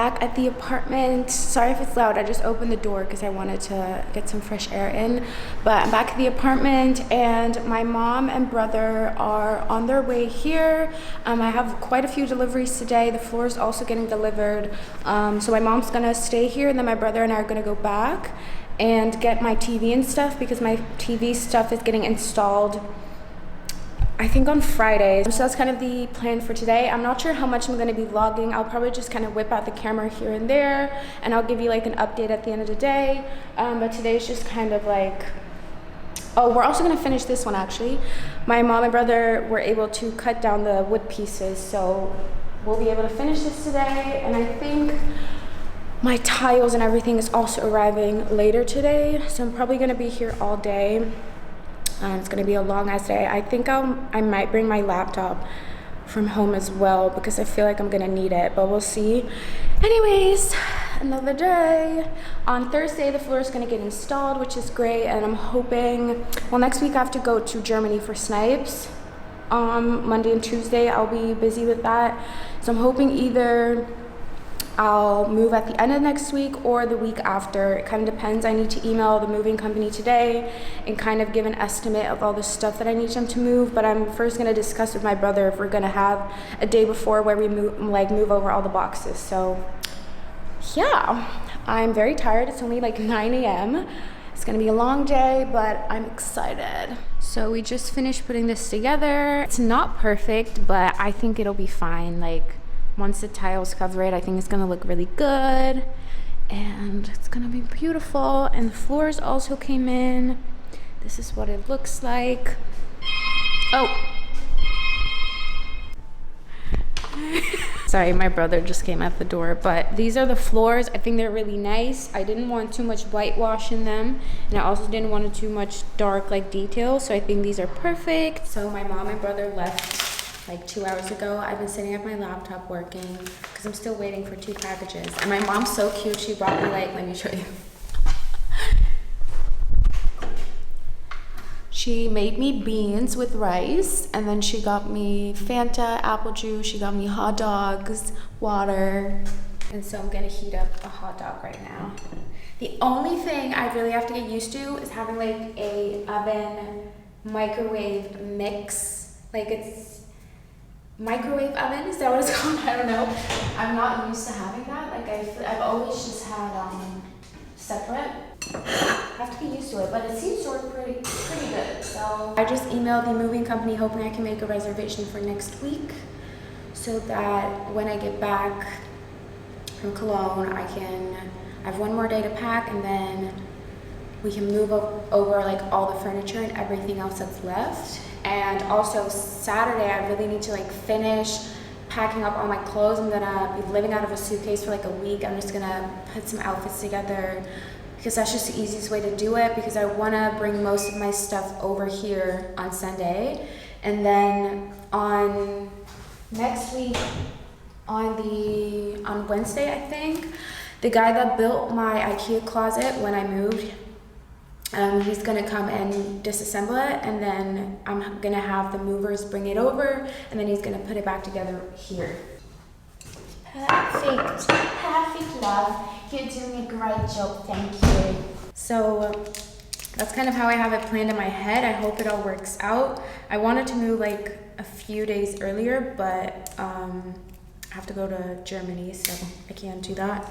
back at the apartment. Sorry if it's loud, I just opened the door because I wanted to get some fresh air in. But I'm back at the apartment and my mom and brother are on their way here. I have quite a few deliveries today. The floor is also getting delivered. So my mom's gonna stay here and then my brother and I are gonna go back and get my TV and stuff because my TV stuff is getting installed I think on Friday. So that's kind of the plan for today. I'm not sure how much I'm gonna be vlogging. I'll probably just kind of whip out the camera here and there and I'll give you like an update at the end of the day. But today's just kind of like, oh, we're also gonna finish this one actually. My mom and brother were able to cut down the wood pieces, so we'll be able to finish this today. And I think my tiles and everything is also arriving later today. So I'm probably gonna be here all day. It's gonna be a long ass day. I think I might bring my laptop from home as well because I feel like I'm gonna need it, but we'll see. Anyways, another day. On Thursday, the floor is gonna get installed, which is great, and I'm hoping, well, next week I have to go to Germany for snipes. Monday and Tuesday, I'll be busy with that. So I'm hoping either I'll move at the end of next week or the week after. It kind of depends. I need to email the moving company today and kind of give an estimate of all the stuff that I need them to move. But I'm first going to discuss with my brother if we're going to have a day before where we move over all the boxes. So yeah, I'm very tired. It's only like 9 a.m. It's going to be a long day, but I'm excited. So we just finished putting this together. It's not perfect, but I think it'll be fine. Like, once the tiles cover it, I think it's gonna look really good and it's gonna be beautiful. And the floors also came in. This is what it looks like. Oh. Sorry, my brother just came at the door, but these are the floors. I think they're really nice. I didn't want too much whitewash in them, and I also didn't want too much dark like detail, so I think these are perfect. So my mom and brother left like 2 hours ago. I've been sitting at my laptop working because I'm still waiting for 2 packages. And my mom's so cute. She brought me like, let me show you. She made me beans with rice, and then she got me Fanta, apple juice. She got me hot dogs, water. And so I'm gonna heat up a hot dog right now. The only thing I really have to get used to is having like a oven microwave mix. Like it's microwave oven, is that what it's called? I don't know. I'm not used to having that. Like I've always just had separate. I have to get used to it, but it seems to work pretty good. So I just emailed the moving company hoping I can make a reservation for next week so that when I get back from Cologne, I have 1 more day to pack and then we can move over like all the furniture and everything else that's left. And also Saturday, I really need to like finish packing up all my clothes. I'm gonna be living out of a suitcase for like a week. I'm just gonna put some outfits together because that's just the easiest way to do it, because I wanna bring most of my stuff over here on Sunday. And then on next week, on Wednesday, I think, the guy that built my IKEA closet when I moved, he's gonna come and disassemble it, and then I'm gonna have the movers bring it over, and then he's gonna put it back together here. Perfect, love. You're doing a great job, thank you. So that's kind of how I have it planned in my head. I hope it all works out. I wanted to move like a few days earlier, but I have to go to Germany, so I can't do that.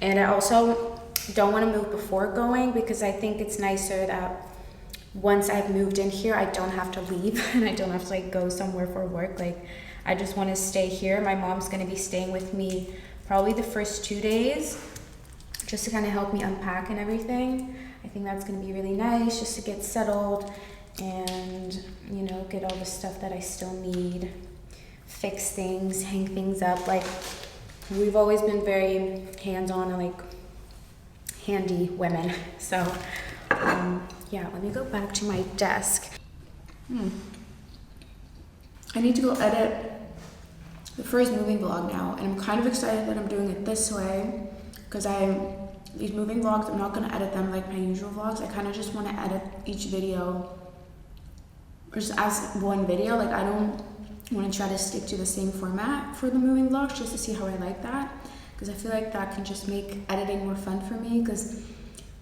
And I also don't want to move before going because I think it's nicer that once I've moved in here, I don't have to leave and I don't have to like go somewhere for work. Like I just want to stay here. My mom's going to be staying with me probably the first 2 days just to kind of help me unpack and everything. I think that's going to be really nice just to get settled and, you know, get all the stuff that I still need, fix things, hang things up. Like we've always been very hands-on and like handy women. So yeah, let me go back to my desk. I need to go edit the first moving vlog now, and I'm kind of excited that I'm doing it this way because these moving vlogs, I'm not going to edit them like my usual vlogs. I kind of just want to edit each video just as one video. Like I don't want to try to stick to the same format for the moving vlogs just to see how I like that, because I feel like that can just make editing more fun for me, because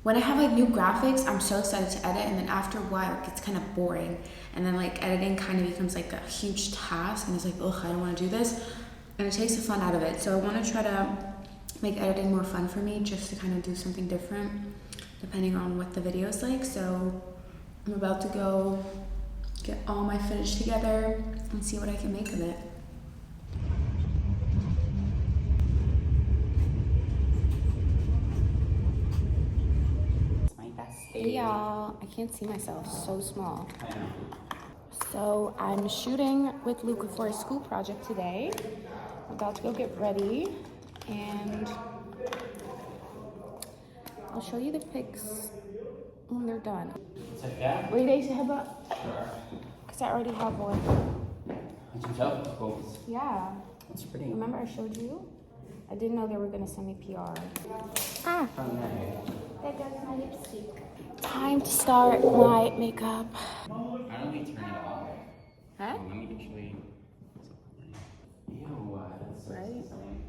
when I have like new graphics, I'm so excited to edit, and then after a while it gets kind of boring, and then like editing kind of becomes like a huge task, and it's like, ugh, I don't want to do this, and it takes the fun out of it. So I want to try to make editing more fun for me, just to kind of do something different depending on what the video is like. So I'm about to go get all my footage together and see what I can make of it. Hey y'all, I can't see myself, so small. I know. So I'm shooting with Luca for a school project today. I'm about to go get ready, and I'll show you the pics when they're done. Cerca? Wil je deze hebben? Sure. Because I already have one. Had je hem zelf gekocht? Yeah. That's pretty. Remember I showed you? I didn't know they were gonna send me PR. Ah, Oh, nee. there goes my lipstick. Time to start my makeup. I don't think turn it off. Huh? Oh, let me actually. Ew, that's so Right? disgusting.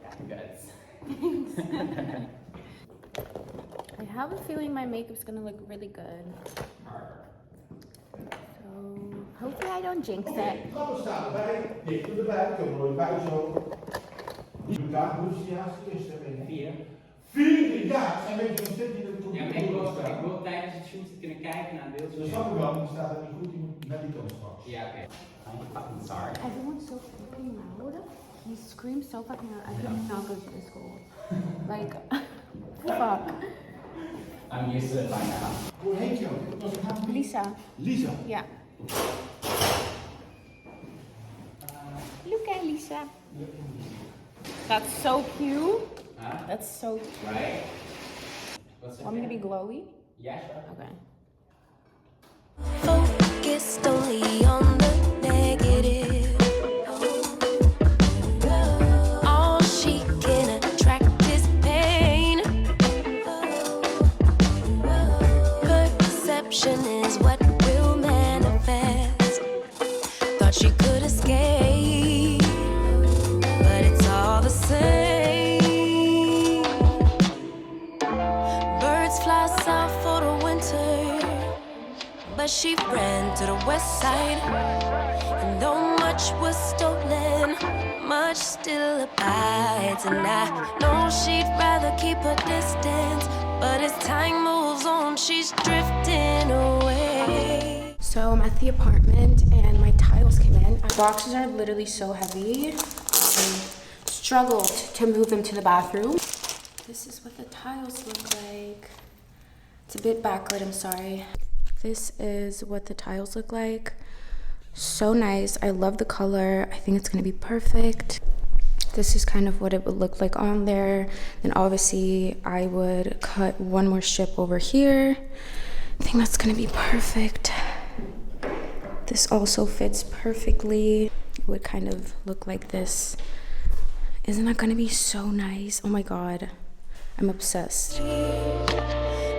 Got the guts. I have a feeling my makeup's gonna look really good. So hopefully I don't jinx it. Trappen staan erbij, dichter erbij, kunnen we nooit bij zo. Hoe is die haast eerste? 4. Vierde, ja, en weet je nog steeds niet dat ik Ja, maar ik wil tijdens het shooten kunnen kijken naar een beeldje. Dat snap ik wel, maar die staat er niet goed in met die kant straks. Ja, oké. I'm fucking sorry. Everyone's so fucking loud. He screams so fucking loud. I could not go to this school. Like, fuck. I'm used to it by now. Hoe heet je ook? Dat was een naam. Lisa. Lisa. Yeah. Look at Lisa. That's so cute. Huh? That's so cute. Right? What's it? Want me to be glowy? Yeah, sure. Okay. Focused only on the negative. All she can attract is pain. Perception is what will manifest. Thought she could escape, but it's all the same. Birds fly south for the winter, but she ran to the Westside. And though much was stolen, much still abides. And I know she'd rather keep her distance, but as time moves on, she's drifting away. So I'm at the apartment and my tiles came in. My boxes are literally so heavy. I struggled to move them to the bathroom. This is what the tiles look like. It's a bit backlit, I'm sorry. This is what the tiles look like. So nice. I love the color. I think it's gonna be perfect. This is kind of what it would look like on there. Then obviously I would cut one more strip over here. I think that's gonna be perfect. This also fits perfectly. It would kind of look like this. Isn't that gonna be so nice? Oh my God, I'm obsessed.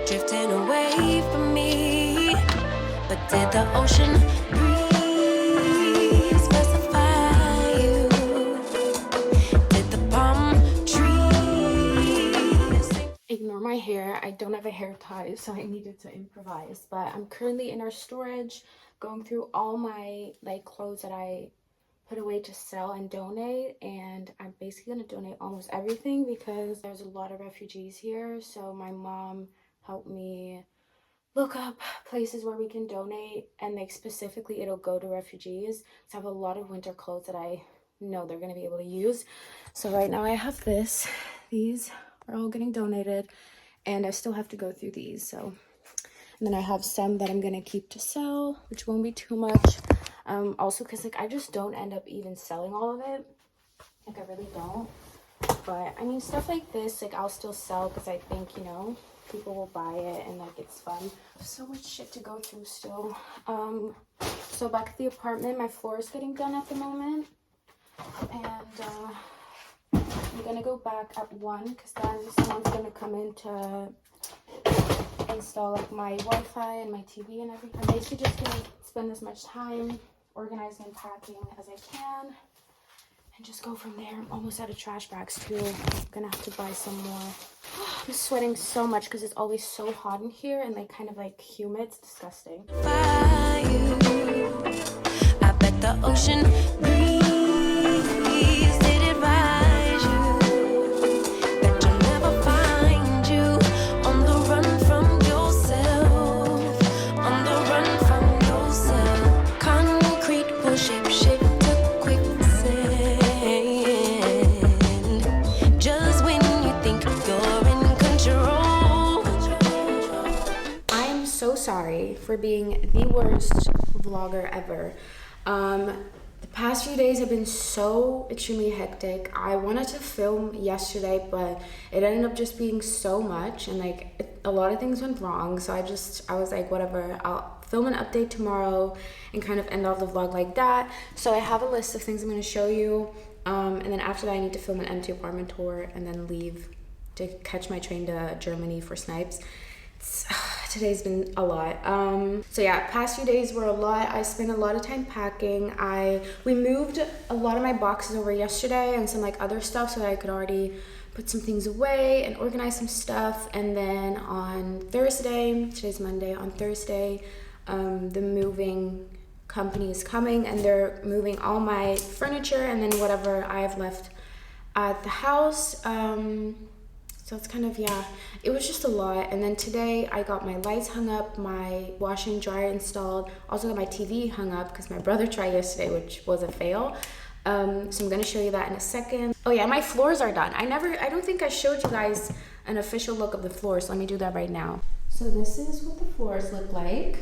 Drifting away from me, but did the ocean breeze specify you? Did the palm trees? Ignore my hair. I don't have a hair tie, so I needed to improvise. But I'm currently in our storage, going through all my like clothes that I put away to sell and donate, and I'm basically gonna donate almost everything because there's a lot of refugees here. So my mom helped me look up places where we can donate, and like specifically it'll go to refugees. So I have a lot of winter clothes that I know they're gonna be able to use. So right now I have this. These are all getting donated, and I still have to go through these. So, and then I have some that I'm gonna keep to sell, which won't be too much. Also because like I just don't end up even selling all of it. Like I really don't. But I mean, stuff like this, like I'll still sell because I think, you know, people will buy it and like it's fun. So much shit to go through still. So back at the apartment, my floor is getting done at the moment, and I'm gonna go back at 1 because then someone's gonna come in to install like my Wi-Fi and my TV and everything. I'm basically just gonna spend as much time organize and packing as I can, and just go from there. I'm almost out of trash bags too. I'm gonna have to buy some more. I'm sweating so much because it's always so hot in here and like kind of like humid. It's disgusting. By you, I bet the ocean breeze did advise you that you'll never find you on the run from yourself, on the run from yourself. Concrete will shape shift to quicksand. Just when you think you're in control. I'm so sorry for being the worst vlogger ever. The past few days have been so extremely hectic. I wanted to film yesterday, but it ended up just being so much, and like a lot of things went wrong. So I was like, whatever, I'll film an update tomorrow and kind of end off the vlog like that. So I have a list of things I'm going to show you, and then after that I need to film an empty apartment tour and then leave to catch my train to Germany for Snipes. Today's been a lot. So yeah, past few days were a lot. I spent a lot of time packing. We moved a lot of my boxes over yesterday and some like other stuff so that I could already put some things away and organize some stuff. And then on Thursday, today's Monday, on Thursday, the moving company is coming and they're moving all my furniture and then whatever I have left at the house. So it's kind of, yeah, it was just a lot. And then today I got my lights hung up, my washer and dryer installed, also got my TV hung up because my brother tried yesterday, which was a fail. So I'm gonna show you that in a second. Oh yeah, my floors are done. I don't think I showed you guys an official look of the floors. So let me do that right now. So this is what the floors look like.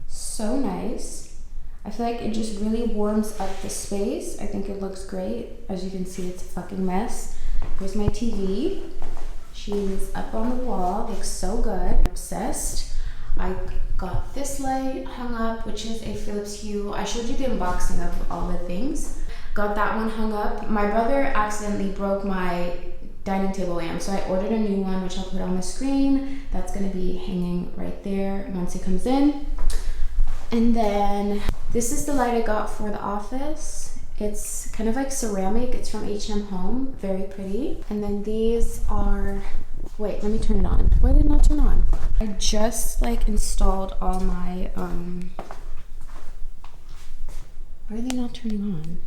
So nice. I feel like it just really warms up the space. I think it looks great. As you can see, it's a fucking mess. Here's my TV. She's up on the wall, looks so good. Obsessed. I got this light hung up, which is a Philips Hue. I showed you the unboxing of all the things. Got that one hung up. My brother accidentally broke my dining table lamp, so I ordered a new one, which I'll put on the screen. That's gonna be hanging right there once it comes in. And then this is the light I got for the office. It's kind of like ceramic. It's from H&M Home. Very pretty. And then these are, wait, let me turn it on. Why did it not turn on? I just like installed all my, why are they not turning on?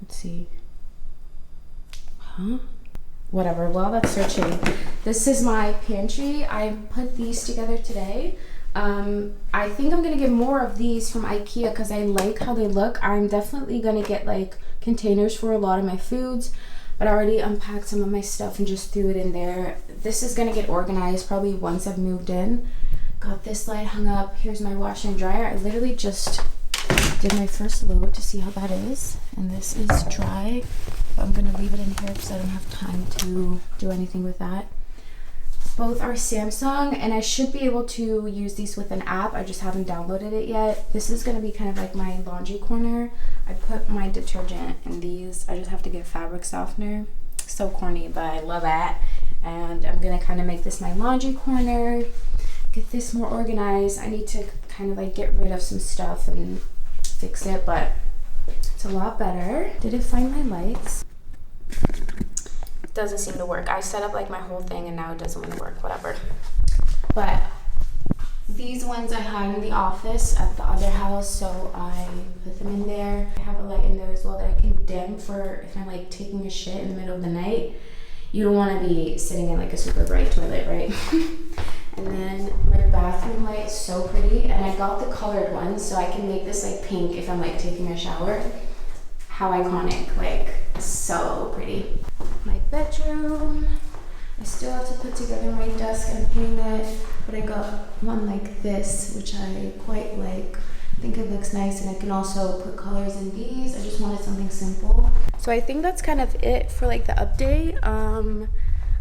Let's see. Huh? Whatever, while that's searching. This is my pantry. I put these together today. I think I'm gonna get more of these from IKEA because I like how they look. I'm definitely gonna get like containers for a lot of my foods, but I already unpacked some of my stuff and just threw it in there. This is gonna get organized probably once I've moved in. Got this light hung up. Here's my washer and dryer. I literally just did my first load to see how that is, and this is dry, but I'm gonna leave it in here because I don't have time to do anything with that. Both are Samsung, and I should be able to use these with an app. I just haven't downloaded it yet. This is gonna be kind of like my laundry corner. I put my detergent in these. I just have to get fabric softener. So corny, but I love it. And I'm gonna kind of make this my laundry corner. Get this more organized. I need to kind of like get rid of some stuff and fix it, but it's a lot better. Did it find my lights? Doesn't seem to work. I set up like my whole thing and now it doesn't want to work, whatever. But these ones I had in the office at the other house, so I put them in there. I have a light in there as well that I can dim for if I'm like taking a shit in the middle of the night. You don't want to be sitting in like a super bright toilet, right? And then my bathroom light is so pretty, and I got the colored one so I can make this like pink if I'm like taking a shower. How iconic, like so pretty. My bedroom. I still have to put together my desk and paint it, but I got one like this, which I quite like. I think it looks nice, and I can also put colors in these. I just wanted something simple. So I think that's kind of it for like the update.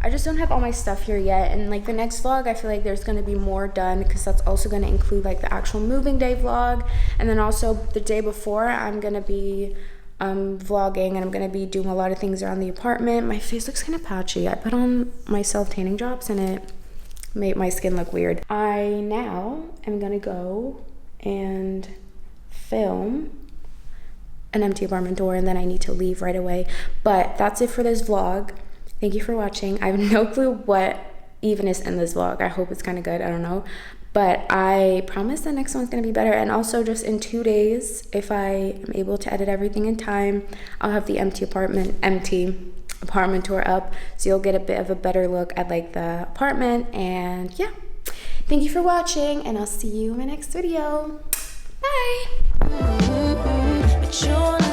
I just don't have all my stuff here yet, and like the next vlog I feel like there's going to be more done because that's also going to include like the actual moving day vlog, and then also the day before I'm going to be vlogging, and I'm going to be doing a lot of things around the apartment. My face looks kind of patchy. I put on my self-tanning drops and it made my skin look weird. I now am going to go and film an empty apartment door, and then I need to leave right away. But that's it for this vlog. Thank you for watching. I have no clue what even is in this vlog. I hope it's kind of good. I don't know. But I promise the next one's gonna be better. And also just in 2 days, if I am able to edit everything in time, I'll have the empty apartment tour up. So you'll get a bit of a better look at like the apartment. And yeah, thank you for watching, and I'll see you in my next video. Bye. But you're